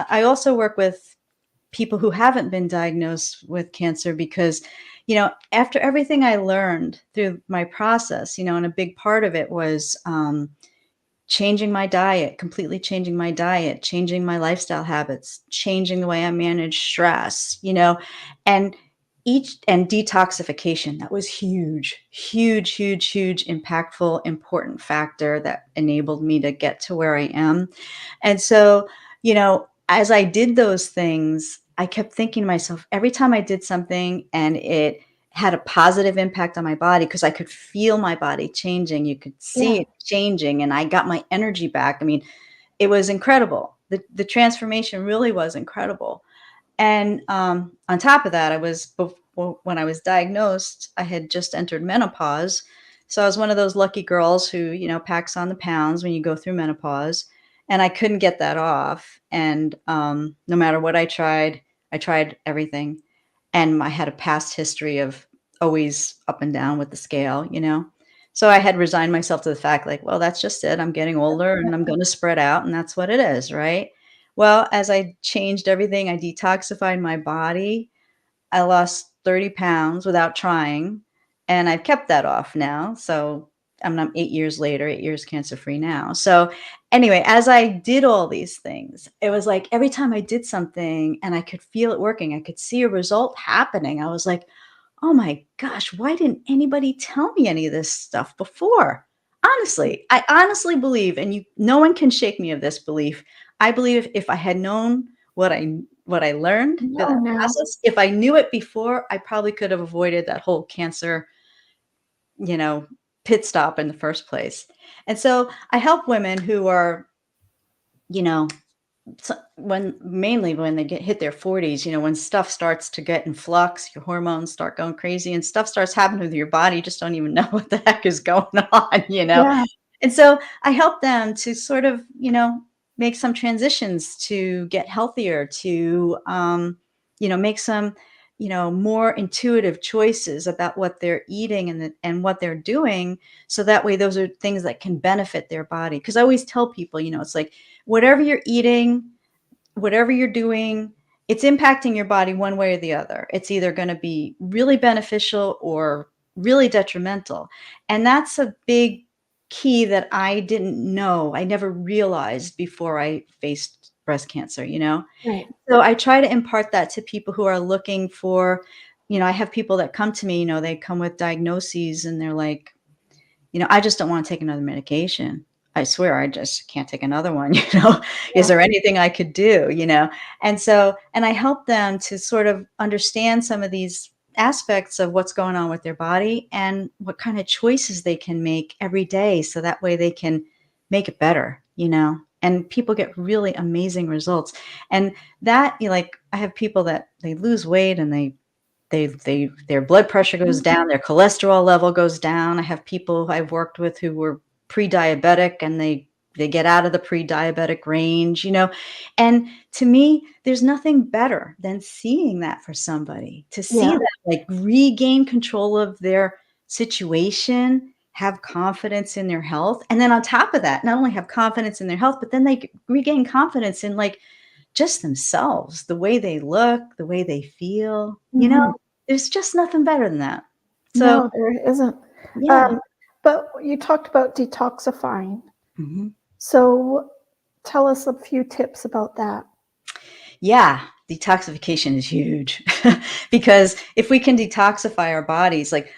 I also work with people who haven't been diagnosed with cancer because, after everything I learned through my process, and a big part of it was changing my diet, completely changing my diet, changing my lifestyle habits, changing the way I manage stress, and and detoxification. That was huge, huge, huge, huge, impactful, important factor that enabled me to get to where I am. And so, as I did those things, I kept thinking to myself every time I did something and it had a positive impact on my body because I could feel my body changing. You could see yeah, it changing, and I got my energy back. I mean, it was incredible. The transformation really was incredible. And on top of that, when I was diagnosed, I had just entered menopause. So I was one of those lucky girls who, packs on the pounds when you go through menopause. And I couldn't get that off. And no matter what I tried everything. And I had a past history of always up and down with the scale. So I had resigned myself to the fact, like, well, that's just it. I'm getting older and I'm going to spread out, and that's what it is, right? Well, as I changed everything, I detoxified my body. I lost 30 pounds without trying, and I've kept that off now. So I'm 8 years later, 8 years cancer free now. So anyway, as I did all these things, it was like every time I did something and I could feel it working, I could see a result happening. I was like, oh my gosh, why didn't anybody tell me any of this stuff before? Honestly, I honestly believe, and no one can shake me of this belief. I believe if I had known what I learned through no, that now, process, if I knew it before, I probably could have avoided that whole cancer, you know, pit stop in the first place. And so I help women who are, you know, mainly when they hit their 40s, when stuff starts to get in flux, your hormones start going crazy and stuff starts happening with your body, you just don't even know what the heck is going on. yeah, And so I help them to sort of, make some transitions to get healthier, to, make some more intuitive choices about what they're eating and what they're doing. So that way, those are things that can benefit their body. Because I always tell people, it's like whatever you're eating, whatever you're doing, it's impacting your body one way or the other. It's either going to be really beneficial or really detrimental. And that's a big key that I didn't know. I never realized before I faced breast cancer, Right. So I try to impart that to people who are looking for, I have people that come to me, they come with diagnoses and they're like, I just don't want to take another medication. I swear I just can't take another one, Is Yeah. there anything I could do, And I help them to sort of understand some of these aspects of what's going on with their body and what kind of choices they can make every day so that way they can make it better, And people get really amazing results. And that, like I have people that they lose weight and their blood pressure goes down, their cholesterol level goes down. I have people I've worked with who were pre-diabetic and they get out of the pre-diabetic range, And to me, there's nothing better than seeing that for somebody, to see Yeah. that like regain control of their situation, have confidence in their health. And then on top of that, not only have confidence in their health, but then they regain confidence in like just themselves, the way they look, the way they feel, Mhm. there's just nothing better than that. So, No, there isn't. yeah. Um, but you talked about detoxifying. Mhm. So tell us a few tips about that. Yeah, detoxification is huge because if we can detoxify our bodies, like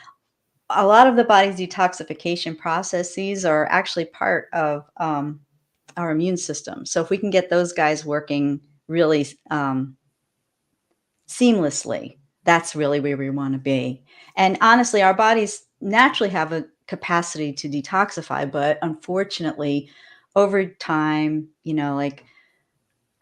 a lot of the body's detoxification processes are actually part of our immune system. So if we can get those guys working really seamlessly, that's really where we want to be. And honestly, our bodies naturally have a capacity to detoxify, but unfortunately, over time, like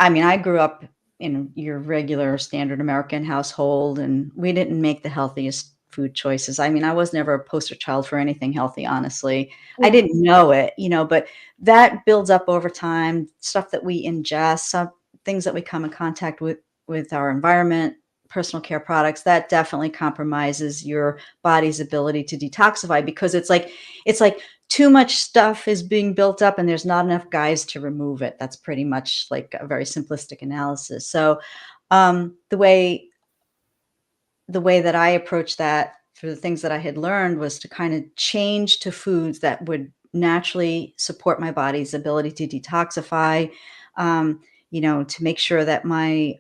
I grew up in your regular standard American household, and we didn't make the healthiest food choices. I was never a poster child for anything healthy, honestly. I Yeah. didn't know it, but that builds up over time, stuff that we ingest, some things that we come in contact with our environment, personal care products, that definitely compromises your body's ability to detoxify because it's like too much stuff is being built up and there's not enough guys to remove it. That's pretty much like a very simplistic analysis. So the way that I approached that for the things that I had learned was to kind of change to foods that would naturally support my body's ability to detoxify, um, to make sure that my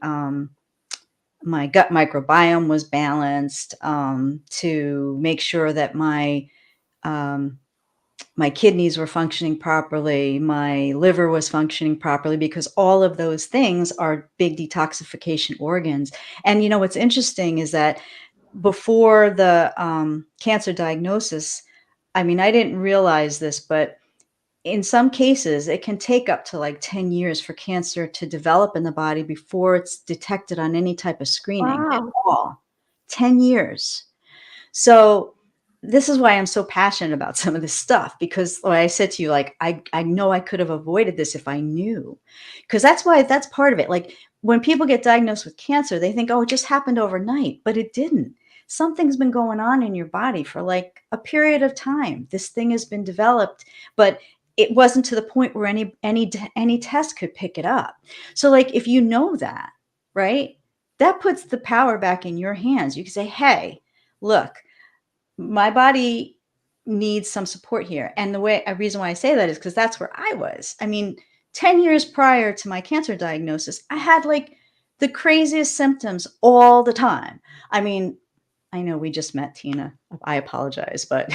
gut microbiome was balanced, to make sure that um, my kidneys were functioning properly, my liver was functioning properly, because all of those things are big detoxification organs. And what's interesting is that before the cancer diagnosis, I didn't realize this, but in some cases, it can take up to like 10 years for cancer to develop in the body before it's detected on any type of screening at Wow. all. 10 years. So this is why I'm so passionate about some of this stuff, because like I said to you, like I know I could have avoided this if I knew. Because that's part of it. Like when people get diagnosed with cancer, they think, oh, it just happened overnight, but it didn't. Something's been going on in your body for like a period of time. This thing has been developed, but it wasn't to the point where any test could pick it up. So like if you know that, right? That puts the power back in your hands. You can say, hey, look, my body needs some support here. And a reason why I say that is because that's where I was. 10 years prior to my cancer diagnosis, I had like the craziest symptoms all the time. I mean, I know we just met, Tina. I apologize, but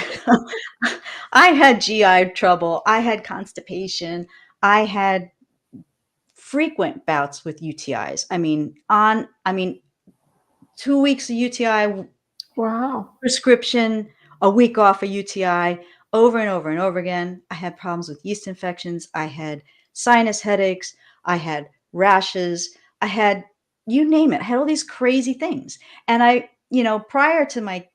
I had GI trouble. I had constipation. I had frequent bouts with UTIs. 2 weeks of UTI Wow. prescription, a week off a UTI, over and over and over again. I had problems with yeast infections. I had sinus headaches. I had rashes. I had, you name it. I had all these crazy things. And prior to my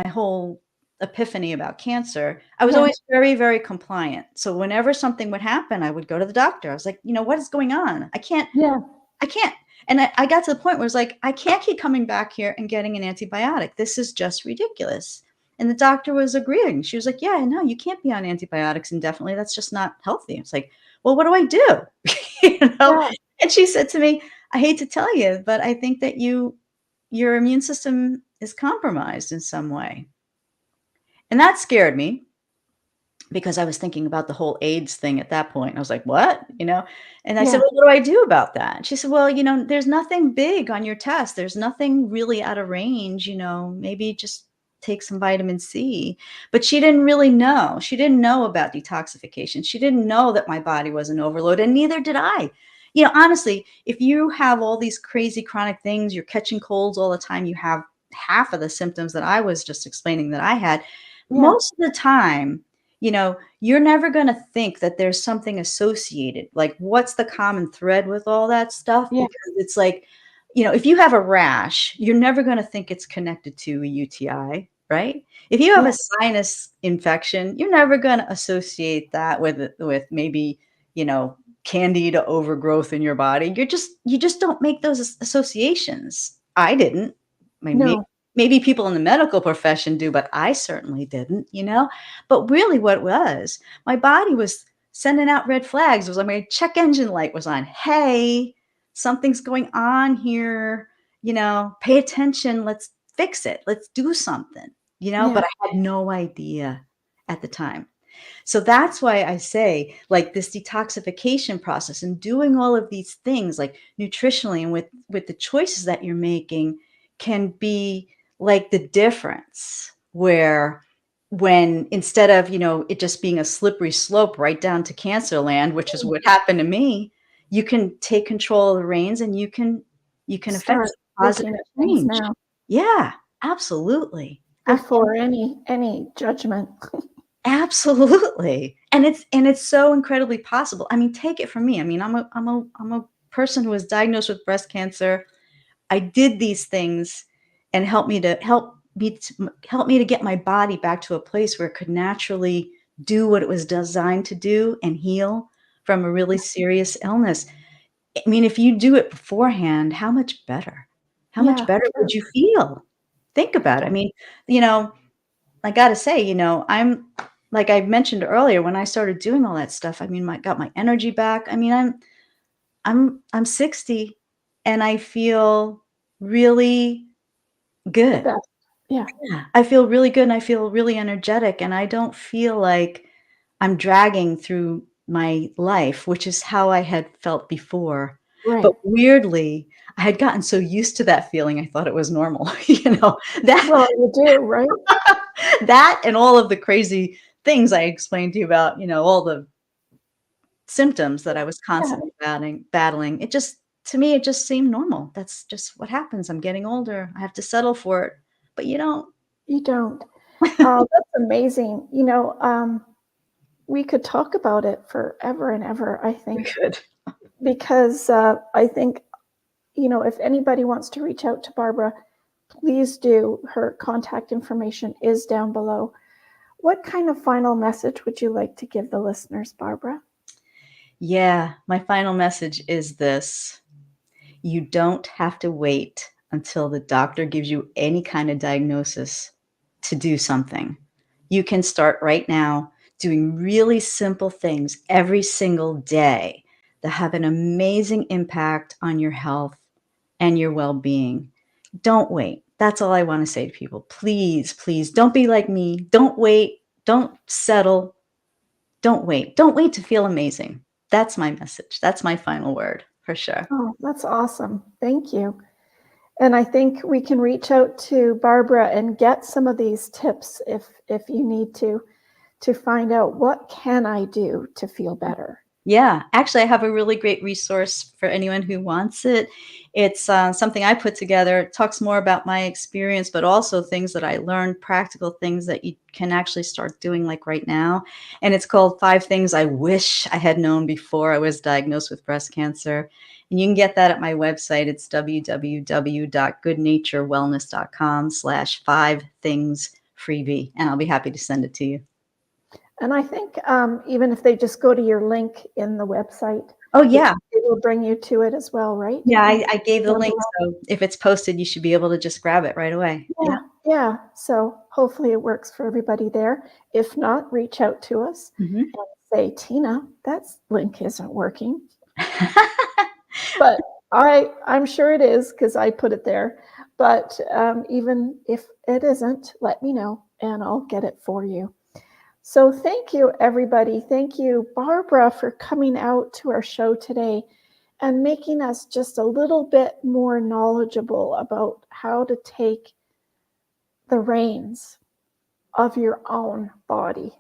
whole epiphany about cancer, I was Yeah. always very, very compliant. So whenever something would happen, I would go to the doctor. I was like, what is going on? I can't Yeah. I can't. And I got to the point where it's like, I can't keep coming back here and getting an antibiotic. This is just ridiculous. And the doctor was agreeing. She was like, yeah, no, you can't be on antibiotics indefinitely. That's just not healthy. It's like, well, what do I do? you know? Yeah. And she said to me, I hate to tell you, but I think that your immune system is compromised in some way. And that scared me because I was thinking about the whole AIDS thing at that point. I was like, what? And I said, Yeah. well, what do I do about that? And she said, well, there's nothing big on your test. There's nothing really out of range, maybe just take some vitamin C. But she didn't really know. She didn't know about detoxification. She didn't know that my body was an overload, and neither did I. Honestly, if you have all these crazy chronic things, you're catching colds all the time, you have half of the symptoms that I was just explaining that I had, Yeah. most of the time, you're never going to think that there's something associated. Like, what's the common thread with all that stuff? Yeah. Because it's like, if you have a rash, you're never going to think it's connected to a UTI, right? If you have Yeah. a sinus infection, you're never going to associate that with maybe, candida overgrowth in your body. You just don't make those associations. I didn't. No. Maybe people in the medical profession do, but I certainly didn't, But really what it was, my body was sending out red flags. It was like my check engine light was on. Hey, something's going on here, pay attention. Let's fix it. Let's do something, Yeah. but I had no idea at the time. So that's why I say, like, this detoxification process and doing all of these things, like nutritionally and with the choices that you're making, can be like the difference where when instead of, it just being a slippery slope right down to cancer land, which is what happened to me, you can take control of the reins and you can affect Start positive looking at things change. now Yeah, absolutely. before any judgment. Absolutely. And it's so incredibly possible. I mean, take it from me. I mean, I'm a person who was diagnosed with breast cancer. I did these things and help me to get my body back to a place where it could naturally do what it was designed to do and heal from a really serious illness. I mean, if you do it beforehand, how much better? How much Yeah. better would True. you feel? Think about it. I mean, you know, I gotta say, I'm like I mentioned earlier, when I started doing all that stuff, I mean, got my energy back. I mean, I'm 60 and I feel really The good. best. Yeah. Yeah, I feel really good and I feel really energetic and I don't feel like I'm dragging through my life, which is how I had felt before. Right. But weirdly, I had gotten so used to that feeling, I thought it was normal, that Well, you do, right? that and all of the crazy things I explained to you about, all the symptoms that I was Yeah. constantly battling. It just to me, it just seemed normal. That's just what happens. I'm getting older. I have to settle for it. But you don't. You don't. Oh, that's amazing. We could talk about it forever and ever, I We think, could. because I think, if anybody wants to reach out to Barbara, please do. Her contact information is down below. What kind of final message would you like to give the listeners, Barbara? Yeah, my final message is this. You don't have to wait until the doctor gives you any kind of diagnosis to do something. You can start right now doing really simple things every single day that have an amazing impact on your health and your well-being. Don't wait. That's all I want to say to people. Please, please don't be like me. Don't wait. Don't settle. Don't wait. Don't wait to feel amazing. That's my message. That's my final word for sure. Oh, that's awesome. Thank you. And I think we can reach out to Barbara and get some of these tips if you need to find out what can I do to feel better. Yeah, actually, I have a really great resource for anyone who wants it. It's something I put together. It talks more about my experience, but also things that I learned, practical things that you can actually start doing like right now. And it's called 5 Things I Wish I Had Known Before I Was Diagnosed with Breast Cancer. And you can get that at my website. It's www.goodnaturewellness.com/5thingsfreebie. And I'll be happy to send it to you. And I think even if they just go to your link in the website, Oh, yeah. will bring you to it as well, right? Yeah, I gave the Down link, below. so if it's posted, you should be able to just grab it right away. Yeah, yeah. So hopefully it works for everybody there. If not, reach out to us Mhm. and say, Tina, that link isn't working. But I'm sure it is because I put it there. But even if it isn't, let me know and I'll get it for you. So thank you, everybody. Thank you, Barbara, for coming out to our show today and making us just a little bit more knowledgeable about how to take the reins of your own body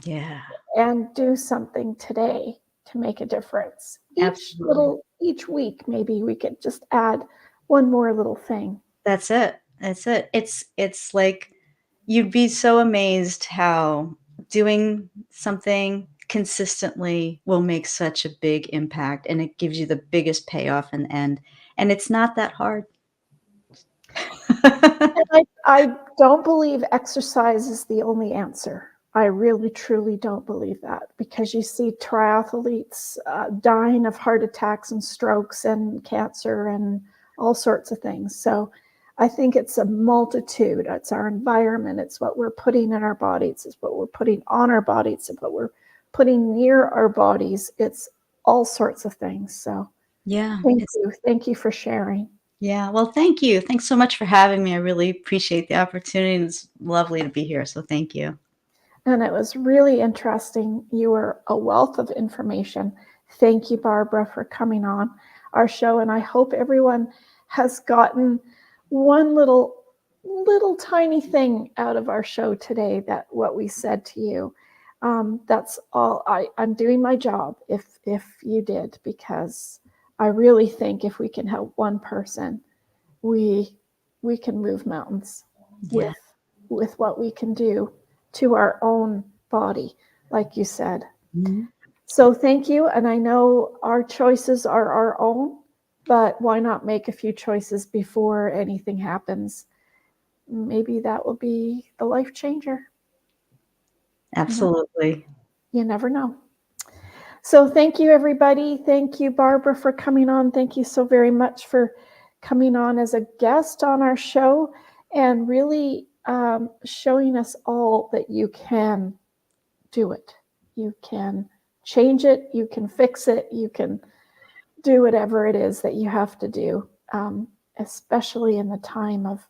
Yeah, and do something today to make a difference. absolutely. Each week, maybe we could just add one more little thing. That's it. That's it. It's like you'd be so amazed how doing something consistently will make such a big impact, and it gives you the biggest payoff in the end, and it's not that hard. And I don't believe exercise is the only answer. I really, truly don't believe that because you see triathletes dying of heart attacks and strokes and cancer and all sorts of things. So I think it's a multitude. It's our environment. It's what we're putting in our bodies. It's what we're putting on our bodies. It's what we're putting near our bodies. It's all sorts of things. So Yeah, thank it's you. Thank you for sharing. yeah, well, thank you. Thanks so much for having me. I really appreciate the opportunity, and it's lovely to be here, so thank you. And it was really interesting. You were a wealth of information. Thank you, Barbara, for coming on our show. And I hope everyone has gotten one little tiny thing out of our show today, that what we said to you. That's all. I'm doing my job if you did, because I really think if we can help one person, we can move mountains Yeah. with what we can do to our own body, like you said. Mhm. So thank you. And I know our choices are our own, but why not make a few choices before anything happens? Maybe that will be the life changer. Absolutely. You never know. So thank you, everybody. Thank you, Barbara, for coming on. Thank you so very much for coming on as a guest on our show and really showing us all that you can do it. You can change it. You can fix it. You can do whatever it is that you have to do, especially in the time of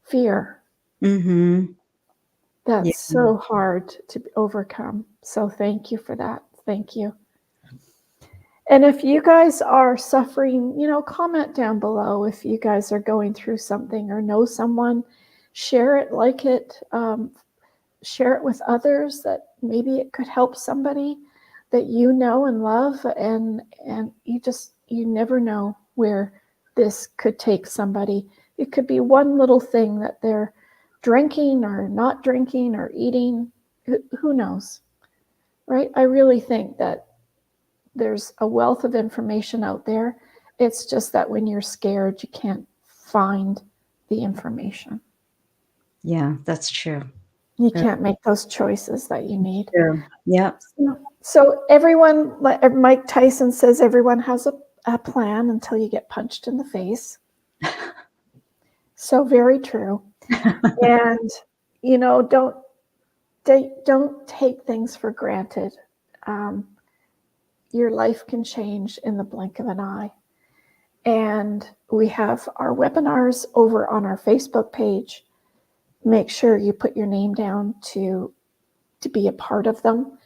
fear. Mhm. Yeah. That's so hard to overcome. So thank you for that. Thank you. And if you guys are suffering, comment down below if you guys are going through something or know someone. Share it, like it, share it with others that maybe it could help somebody that you know and love. And you never know where this could take somebody. It could be one little thing that they're drinking or not drinking or eating. Who knows, right? I really think that there's a wealth of information out there. It's just that when you're scared, you can't find the information. Yeah, that's true. You Very can't make those choices that you need. true. Yep. So everyone, like Mike Tyson says, everyone has a plan until you get punched in the face. So very true. And don't take things for granted. Um, your life can change in the blink of an eye. And we have our webinars over on our Facebook page. Make sure you put your name down to be a part of them.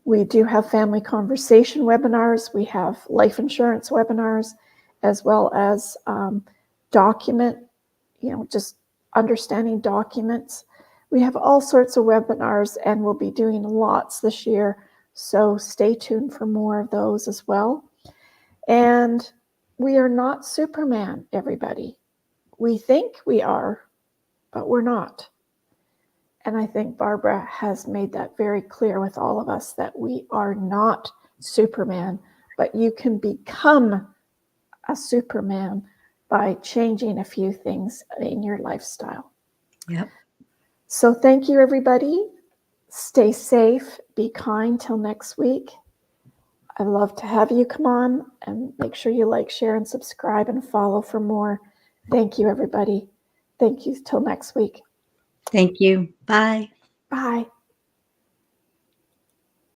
We do have family conversation webinars. We have life insurance webinars, as well as document, just understanding documents. We have all sorts of webinars, and we'll be doing lots this year. So stay tuned for more of those as well. And we are not Superman, everybody. We think we are, but we're not. And I think Barbara has made that very clear with all of us that we are not Superman, but you can become a Superman by changing a few things in your lifestyle. Yep. So thank you, everybody. Stay safe, be kind till next week. I love to have you come on, and make sure you like, share, and subscribe and follow for more. Thank you, everybody. Thank you. Till next week. Thank you. Bye. Bye.